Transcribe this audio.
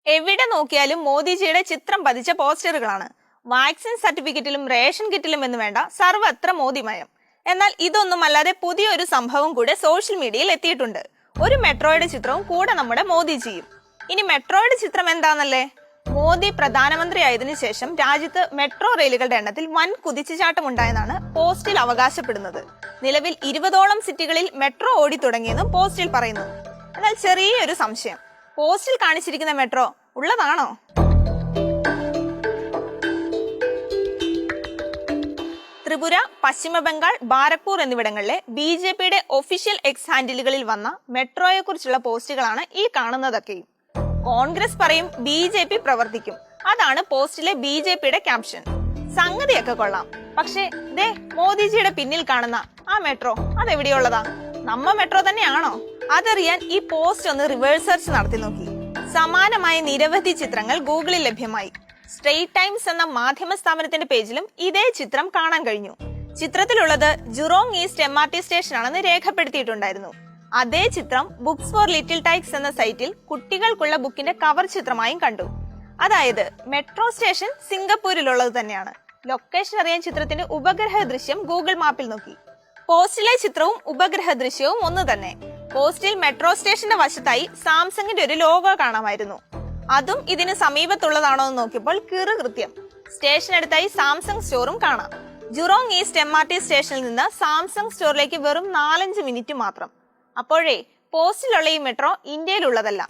എവിടെ നോക്കിയാലും മോദിജിയുടെ ചിത്രം പതിച്ച പോസ്റ്ററുകളാണ്. വാക്സിൻ സർട്ടിഫിക്കറ്റിലും റേഷൻ കിറ്റിലും എന്ന് വേണ്ട, സർവത്ര മോദിമയം. എന്നാൽ ഇതൊന്നുമല്ലാതെ പുതിയൊരു സംഭവം കൂടെ സോഷ്യൽ മീഡിയയിൽ എത്തിയിട്ടുണ്ട്. ഒരു മെട്രോയുടെ ചിത്രവും കൂടെ നമ്മുടെ മോദിജിയും. ഇനി മെട്രോയുടെ ചിത്രം എന്താണെന്നല്ലേ? മോദി പ്രധാനമന്ത്രിയായതിനു ശേഷം രാജ്യത്ത് മെട്രോ റെയിലുകളുടെ എണ്ണത്തിൽ വൻ കുതിച്ചുചാട്ടം ഉണ്ടായെന്നാണ് പോസ്റ്റിൽ അവകാശപ്പെടുന്നത്. നിലവിൽ 20ഓളം സിറ്റികളിൽ മെട്രോ ഓടി തുടങ്ങിയെന്നും പോസ്റ്റിൽ പറയുന്നു. എന്നാൽ ചെറിയൊരു സംശയം, പോസ്റ്റിൽ കാണിച്ചിരിക്കുന്ന മെട്രോ ഉള്ളതാണോ? ത്രിപുര, പശ്ചിമ ബംഗാൾ, ബാരക്പൂർ എന്നിവിടങ്ങളിലെ BJPയുടെ ഒഫീഷ്യൽ എക്സ് ഹാൻഡിലുകളിൽ വന്ന മെട്രോയെ കുറിച്ചുള്ള പോസ്റ്റുകളാണ് ഈ കാണുന്നതൊക്കെയും. കോൺഗ്രസ് പറയും BJP പ്രവർത്തിക്കും, അതാണ് പോസ്റ്റിലെ BJPയുടെ ക്യാപ്ഷൻ. സംഗതിയൊക്കെ കൊള്ളാം. പക്ഷേ ദേ മോദിജിയുടെ പിന്നിൽ കാണുന്ന ആ മെട്രോ അതെവിടെയുള്ളതാ? നമ്മ മെട്രോ തന്നെയാണോ? അതറിയാൻ ഈ പോസ്റ്റ് ഒന്ന് റിവേഴ്സ് സെർച്ച് നടത്തി നോക്കി. സമാനമായ നിരവധി ചിത്രങ്ങൾ ഗൂഗിളിൽ ലഭ്യമായി. സ്ട്രെയിറ്റ് ടൈംസ് എന്ന മാധ്യമ സ്ഥാപനത്തിന്റെ പേജിലും ഇതേ ചിത്രം കാണാൻ കഴിഞ്ഞു. ചിത്രത്തിലുള്ളത് ജുറോങ് ഈസ്റ്റ് MRT സ്റ്റേഷനാണെന്ന് രേഖപ്പെടുത്തിയിട്ടുണ്ടായിരുന്നു. അതേ ചിത്രം ബുക്സ് ഫോർ ലിറ്റിൽ ടൈക്സ് എന്ന സൈറ്റിൽ കുട്ടികൾക്കുള്ള ബുക്കിന്റെ കവർ ചിത്രമായും കണ്ടു. അതായത് മെട്രോ സ്റ്റേഷൻ സിംഗപ്പൂരിലുള്ളത് തന്നെയാണ്. ലൊക്കേഷൻ അറിയാൻ ചിത്രത്തിന്റെ ഉപഗ്രഹ ദൃശ്യം ഗൂഗിൾ മാപ്പിൽ നോക്കി. പോസ്റ്റിലെ ചിത്രവും ഉപഗ്രഹ ദൃശ്യവും ഒന്ന് തന്നെ. പോസ്റ്റിൽ മെട്രോ സ്റ്റേഷന്റെ വശത്തായി സാംസങ്ങിന്റെ ഒരു ലോഗോ കാണാമായിരുന്നു. അതും ഇതിന് സമീപത്തുള്ളതാണോ എന്ന് നോക്കിയപ്പോൾ കൃത്യം. സ്റ്റേഷനടുത്തായി സാംസങ് സ്റ്റോറും കാണാം. ജുറോങ് ഈസ്റ്റ് MRT സ്റ്റേഷനിൽ നിന്ന് സാംസങ് സ്റ്റോറിലേക്ക് വെറും 4-5 മിനിറ്റ് മാത്രം. അപ്പോഴേ പോസ്റ്റിലുള്ള ഈ മെട്രോ ഇന്ത്യയിലുള്ളതല്ല.